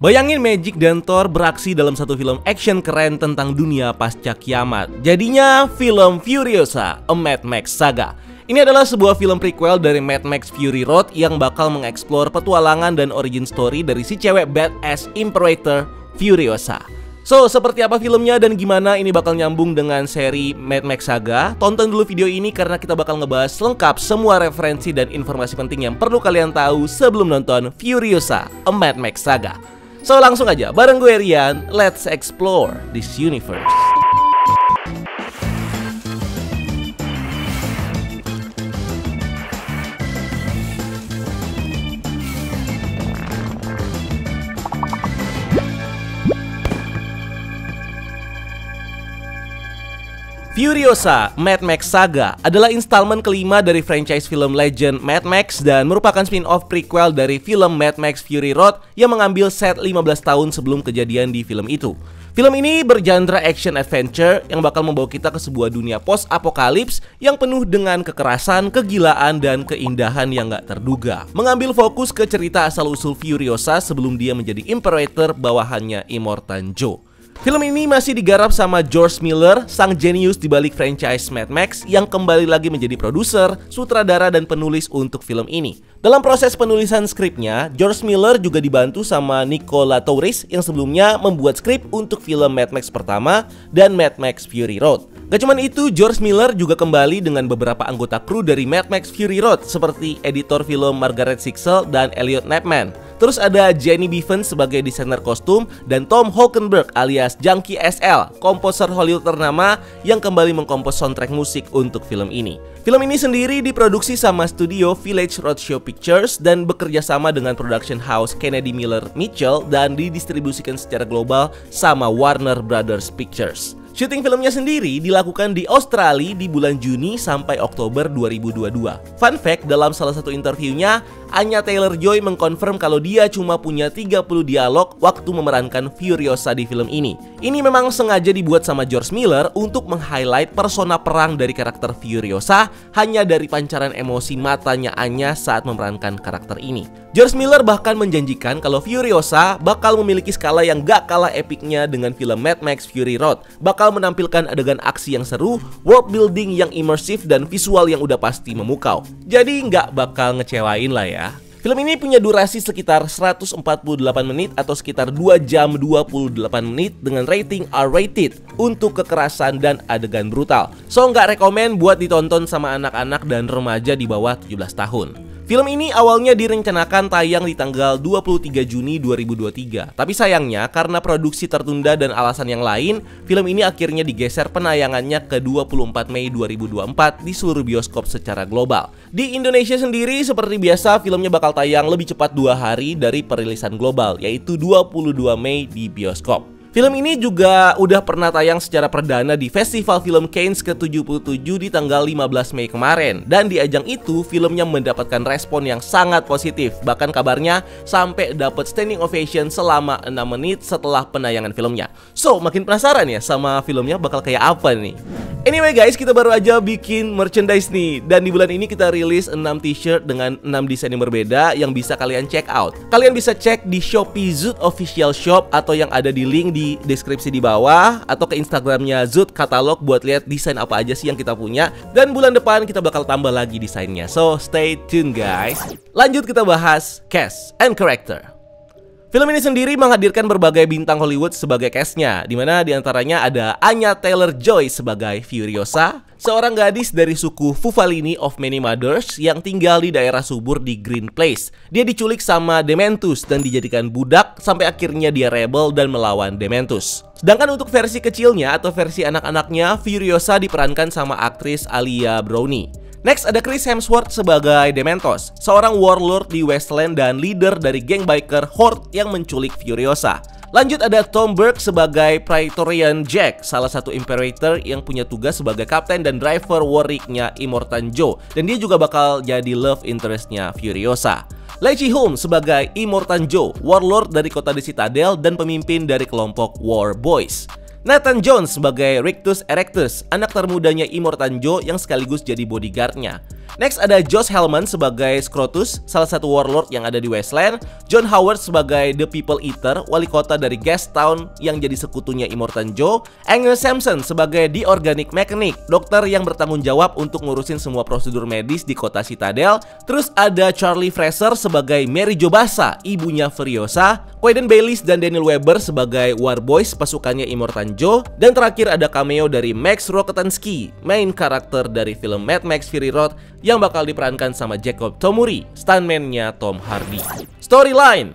Bayangin Magic dan Thor beraksi dalam satu film action keren tentang dunia pasca kiamat. Jadinya film Furiosa, A Mad Max Saga. Ini adalah sebuah film prequel dari Mad Max Fury Road yang bakal mengeksplor petualangan dan origin story dari si cewek badass Imperator Furiosa. So, seperti apa filmnya dan gimana ini bakal nyambung dengan seri Mad Max Saga? Tonton dulu video ini karena kita bakal ngebahas lengkap semua referensi dan informasi penting yang perlu kalian tahu sebelum nonton Furiosa, A Mad Max Saga. So, langsung aja, bareng gue Rian, let's explore this universe. Furiosa, Mad Max Saga adalah installment kelima dari franchise film legend Mad Max dan merupakan spin-off prequel dari film Mad Max Fury Road yang mengambil set 15 tahun sebelum kejadian di film itu. Film ini bergenre action adventure yang bakal membawa kita ke sebuah dunia post-apokalips yang penuh dengan kekerasan, kegilaan, dan keindahan yang gak terduga. Mengambil fokus ke cerita asal-usul Furiosa sebelum dia menjadi Imperator bawahannya Immortan Joe. Film ini masih digarap sama George Miller, sang jenius di balik franchise Mad Max yang kembali lagi menjadi produser, sutradara, dan penulis untuk film ini. Dalam proses penulisan skripnya, George Miller juga dibantu sama Nico Latouris yang sebelumnya membuat skrip untuk film Mad Max pertama dan Mad Max Fury Road. Gak cuman itu, George Miller juga kembali dengan beberapa anggota kru dari Mad Max Fury Road seperti editor film Margaret Sixel dan Elliot Nabman. Terus ada Jenny Bevan sebagai desainer kostum dan Tom Holkenberg alias Junkie SL, komposer Hollywood ternama yang kembali mengkompos soundtrack musik untuk film ini. Film ini sendiri diproduksi sama studio Village Roadshow Pictures dan bekerja sama dengan production house Kennedy Miller Mitchell dan didistribusikan secara global sama Warner Brothers Pictures. Syuting filmnya sendiri dilakukan di Australia di bulan Juni sampai Oktober 2022. Fun fact, dalam salah satu interviewnya, Anya Taylor-Joy mengkonfirm kalau dia cuma punya 30 dialog waktu memerankan Furiosa di film ini. Ini memang sengaja dibuat sama George Miller untuk meng-highlight persona perang dari karakter Furiosa hanya dari pancaran emosi matanya Anya saat memerankan karakter ini. George Miller bahkan menjanjikan kalau Furiosa bakal memiliki skala yang gak kalah epiknya dengan film Mad Max Fury Road, bakal menampilkan adegan aksi yang seru, world building yang imersif, dan visual yang udah pasti memukau. Jadi nggak bakal ngecewain lah ya. Film ini punya durasi sekitar 148 menit atau sekitar 2 jam 28 menit dengan rating R-rated untuk kekerasan dan adegan brutal. So nggak rekomen buat ditonton sama anak-anak dan remaja di bawah 17 tahun. Film ini awalnya direncanakan tayang di tanggal 23 Juni 2023. Tapi sayangnya karena produksi tertunda dan alasan yang lain, film ini akhirnya digeser penayangannya ke 24 Mei 2024 di seluruh bioskop secara global. Di Indonesia sendiri seperti biasa filmnya bakal tayang lebih cepat 2 hari dari perilisan global, yaitu 22 Mei di bioskop. Film ini juga udah pernah tayang secara perdana di Festival Film Cannes ke-77 di tanggal 15 Mei kemarin. Dan di ajang itu, filmnya mendapatkan respon yang sangat positif. Bahkan kabarnya sampai dapat standing ovation selama 6 menit setelah penayangan filmnya. So, makin penasaran ya sama filmnya bakal kayak apa nih? Anyway guys, kita baru aja bikin merchandise nih. Dan di bulan ini kita rilis 6 t-shirt dengan 6 desain yang berbeda yang bisa kalian check out. Kalian bisa cek di Shopee Zoot Official Shop atau yang ada di link di deskripsi di bawah, atau ke Instagramnya Zoot Katalog buat lihat desain apa aja sih yang kita punya. Dan bulan depan kita bakal tambah lagi desainnya. So stay tuned guys. Lanjut kita bahas cast and character. Film ini sendiri menghadirkan berbagai bintang Hollywood sebagai castnya, dimana diantaranya ada Anya Taylor-Joy sebagai Furiosa, seorang gadis dari suku Fufalini of Many Mothers yang tinggal di daerah subur di Green Place. Dia diculik sama Dementus dan dijadikan budak sampai akhirnya dia rebel dan melawan Dementus. Sedangkan untuk versi kecilnya atau versi anak-anaknya, Furiosa diperankan sama aktris Alia Brownie. Next ada Chris Hemsworth sebagai Dementos, seorang warlord di Westland dan leader dari geng biker Horde yang menculik Furiosa. Lanjut ada Tom Burke sebagai Praetorian Jack, salah satu Imperator yang punya tugas sebagai kapten dan driver Warwick-nya Immortan Joe, dan dia juga bakal jadi love interest-nya Furiosa. Lee Chi-hum sebagai Immortan Joe, warlord dari kota The Citadel dan pemimpin dari kelompok War Boys. Nathan Jones sebagai Rictus Erectus, anak termudanya Immortan Joe yang sekaligus jadi bodyguardnya. Next ada Josh Helman sebagai Scrotus, salah satu warlord yang ada di Wasteland. John Howard sebagai The People Eater, wali kota dari Gastown yang jadi sekutunya Immortan Joe. Angus Sampson sebagai The Organic Mechanic, dokter yang bertanggung jawab untuk ngurusin semua prosedur medis di kota Citadel. Terus ada Charlie Fraser sebagai Mary Jo Basa, ibunya Furiosa. Quaiden Bayliss dan Daniel Weber sebagai War Boys, pasukannya Immortan Joe. Dan terakhir ada cameo dari Max Rokitansky, main karakter dari film Mad Max Fury Road yang bakal diperankan sama Jacob Tomuri, stuntman-nya Tom Hardy. Storyline.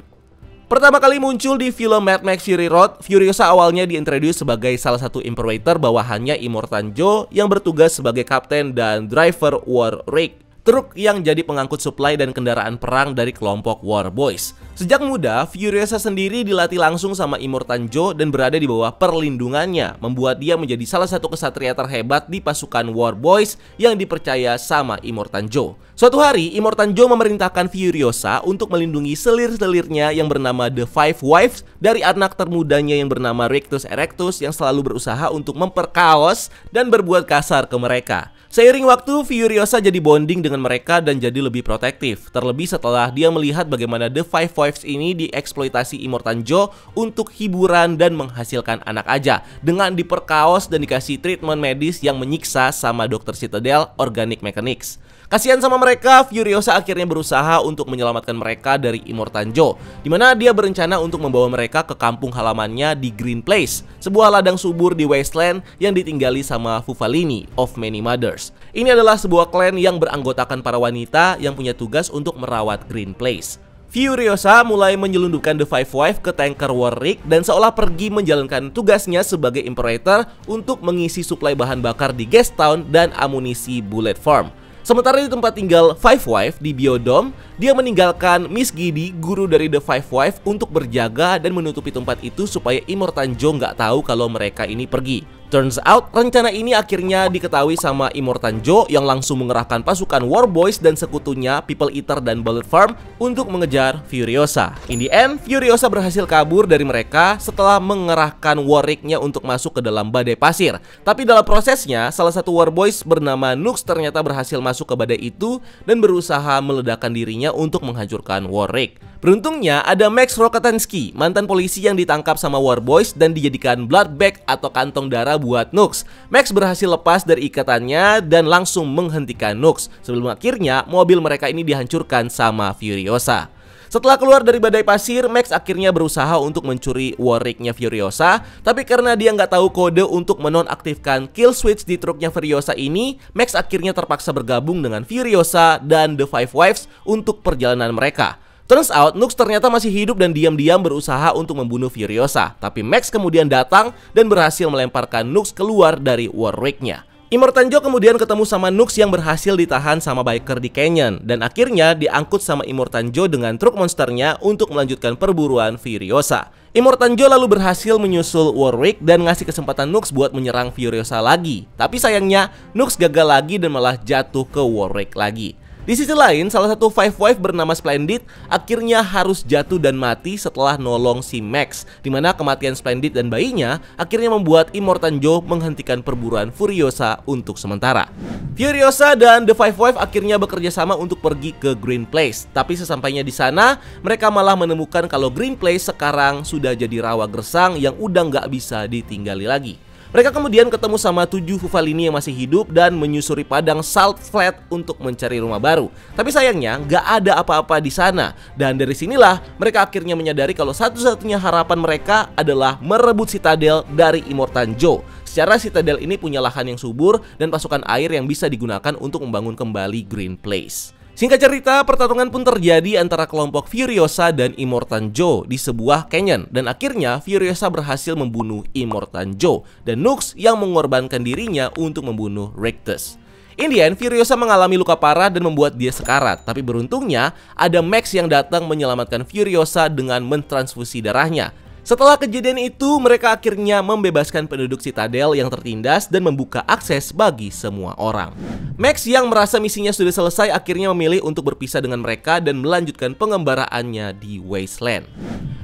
Pertama kali muncul di film Mad Max Fury Road, Furiosa awalnya diintroduce sebagai salah satu Imperator bawahannya Immortan Joe yang bertugas sebagai kapten dan driver War Rig, truk yang jadi pengangkut suplai dan kendaraan perang dari kelompok War Boys. Sejak muda, Furiosa sendiri dilatih langsung sama Immortan Joe dan berada di bawah perlindungannya, membuat dia menjadi salah satu kesatria terhebat di pasukan War Boys yang dipercaya sama Immortan Joe. Suatu hari, Immortan Joe memerintahkan Furiosa untuk melindungi selir-selirnya yang bernama The Five Wives dari anak termudanya yang bernama Rictus Erectus yang selalu berusaha untuk memperkaos dan berbuat kasar ke mereka. Seiring waktu, Furiosa jadi bonding dengan mereka dan jadi lebih protektif. Terlebih setelah dia melihat bagaimana The Five Wives ini dieksploitasi Immortan Joe untuk hiburan dan menghasilkan anak aja, dengan diperkaos dan dikasih treatment medis yang menyiksa sama dokter Citadel Organic Mechanics. Kasihan sama mereka, Furiosa akhirnya berusaha untuk menyelamatkan mereka dari Immortan Joe, dimana dia berencana untuk membawa mereka ke kampung halamannya di Green Place, sebuah ladang subur di Wasteland yang ditinggali sama Fufalini of Many Mothers. Ini adalah sebuah klan yang beranggotakan para wanita yang punya tugas untuk merawat Green Place. Furiosa mulai menyelundupkan The Five Wives ke tanker War Rig dan seolah pergi menjalankan tugasnya sebagai Imperator untuk mengisi suplai bahan bakar di Gastown dan amunisi Bullet Farm. Sementara di tempat tinggal Five Wives di Biodome, dia meninggalkan Miss Giddy, guru dari The Five Wives, untuk berjaga dan menutupi tempat itu supaya Immortan Joe nggak tahu kalau mereka ini pergi. Turns out, rencana ini akhirnya diketahui sama Immortan Joe yang langsung mengerahkan pasukan War Boys dan sekutunya People Eater dan Bullet Farm untuk mengejar Furiosa. In the end, Furiosa berhasil kabur dari mereka setelah mengerahkan War Rig-nya untuk masuk ke dalam badai pasir. Tapi dalam prosesnya, salah satu War Boys bernama Nux ternyata berhasil masuk ke badai itu dan berusaha meledakkan dirinya untuk menghancurkan War Rig. Beruntungnya ada Max Rokitansky, mantan polisi yang ditangkap sama War Boys dan dijadikan blood bag atau kantong darah buat Nux. Max berhasil lepas dari ikatannya dan langsung menghentikan Nux sebelum akhirnya mobil mereka ini dihancurkan sama Furiosa. Setelah keluar dari badai pasir, Max akhirnya berusaha untuk mencuri War Rig-nya Furiosa, tapi karena dia nggak tahu kode untuk menonaktifkan kill switch di truknya Furiosa ini, Max akhirnya terpaksa bergabung dengan Furiosa dan The Five Wives untuk perjalanan mereka. Turns out, Nux ternyata masih hidup dan diam-diam berusaha untuk membunuh Furiosa. Tapi Max kemudian datang dan berhasil melemparkan Nux keluar dari War Rig-nya. Immortan Joe kemudian ketemu sama Nux yang berhasil ditahan sama biker di canyon dan akhirnya diangkut sama Immortan Joe dengan truk monsternya untuk melanjutkan perburuan Furiosa. Immortan Joe lalu berhasil menyusul War Rig dan ngasih kesempatan Nux buat menyerang Furiosa lagi. Tapi sayangnya, Nux gagal lagi dan malah jatuh ke War Rig lagi. Di sisi lain, salah satu Five Wives bernama Splendid akhirnya harus jatuh dan mati setelah nolong si Max, dimana kematian Splendid dan bayinya akhirnya membuat Immortan Joe menghentikan perburuan Furiosa untuk sementara. Furiosa dan The Five Wives akhirnya bekerja sama untuk pergi ke Green Place. Tapi sesampainya di sana, mereka malah menemukan kalau Green Place sekarang sudah jadi rawa gersang yang udah nggak bisa ditinggali lagi. Mereka kemudian ketemu sama 7 Fufalini yang masih hidup dan menyusuri padang Salt Flat untuk mencari rumah baru. Tapi sayangnya nggak ada apa-apa di sana. Dan dari sinilah mereka akhirnya menyadari kalau satu-satunya harapan mereka adalah merebut Citadel dari Immortan Joe. Secara Citadel ini punya lahan yang subur dan pasukan air yang bisa digunakan untuk membangun kembali Green Place. Singkat cerita, pertarungan pun terjadi antara kelompok Furiosa dan Immortan Joe di sebuah canyon. Dan akhirnya Furiosa berhasil membunuh Immortan Joe dan Nux yang mengorbankan dirinya untuk membunuh Rictus. In the end, Furiosa mengalami luka parah dan membuat dia sekarat. Tapi beruntungnya, ada Max yang datang menyelamatkan Furiosa dengan mentransfusi darahnya. Setelah kejadian itu, mereka akhirnya membebaskan penduduk Citadel yang tertindas dan membuka akses bagi semua orang. Max yang merasa misinya sudah selesai akhirnya memilih untuk berpisah dengan mereka dan melanjutkan pengembaraannya di Wasteland.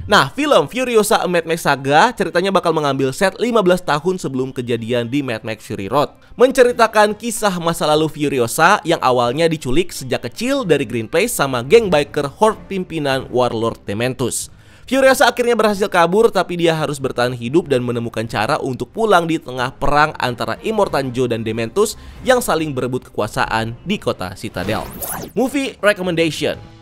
Nah, film Furiosa A Mad Max Saga ceritanya bakal mengambil set 15 tahun sebelum kejadian di Mad Max Fury Road. Menceritakan kisah masa lalu Furiosa yang awalnya diculik sejak kecil dari Green Place sama geng biker horde pimpinan Warlord Dementus. Furiosa akhirnya berhasil kabur, tapi dia harus bertahan hidup dan menemukan cara untuk pulang di tengah perang antara Immortan Joe dan Dementus yang saling berebut kekuasaan di kota Citadel. Movie Recommendation.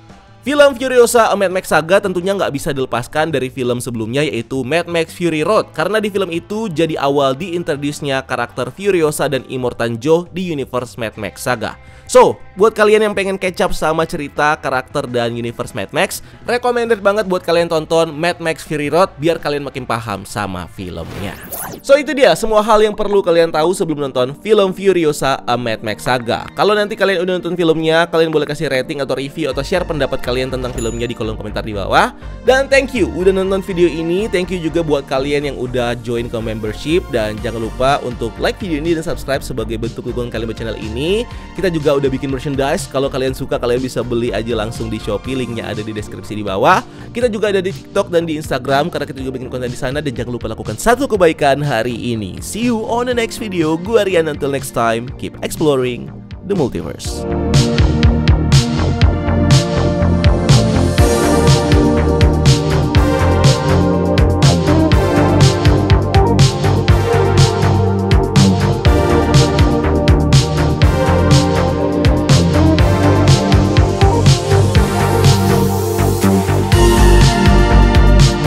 Film Furiosa A Mad Max Saga tentunya nggak bisa dilepaskan dari film sebelumnya, yaitu Mad Max Fury Road, karena di film itu jadi awal diintroduce-nya karakter Furiosa dan Immortan Joe di universe Mad Max Saga. So, buat kalian yang pengen catch up sama cerita, karakter, dan universe Mad Max, recommended banget buat kalian tonton Mad Max Fury Road biar kalian makin paham sama filmnya. So, itu dia semua hal yang perlu kalian tahu sebelum nonton film Furiosa A Mad Max Saga. Kalau nanti kalian udah nonton filmnya, kalian boleh kasih rating atau review atau share pendapat kalian tentang filmnya di kolom komentar di bawah. Dan thank you udah nonton video ini. Thank you juga buat kalian yang udah join ke membership. Dan jangan lupa untuk like video ini dan subscribe sebagai bentuk dukungan kalian buat channel ini. Kita juga udah bikin merchandise. Kalau kalian suka, kalian bisa beli aja langsung di Shopee. Linknya ada di deskripsi di bawah. Kita juga ada di TikTok dan di Instagram karena kita juga bikin konten di sana. Dan jangan lupa lakukan satu kebaikan hari ini. See you on the next video. Gua Rian, until next time, keep exploring the multiverse.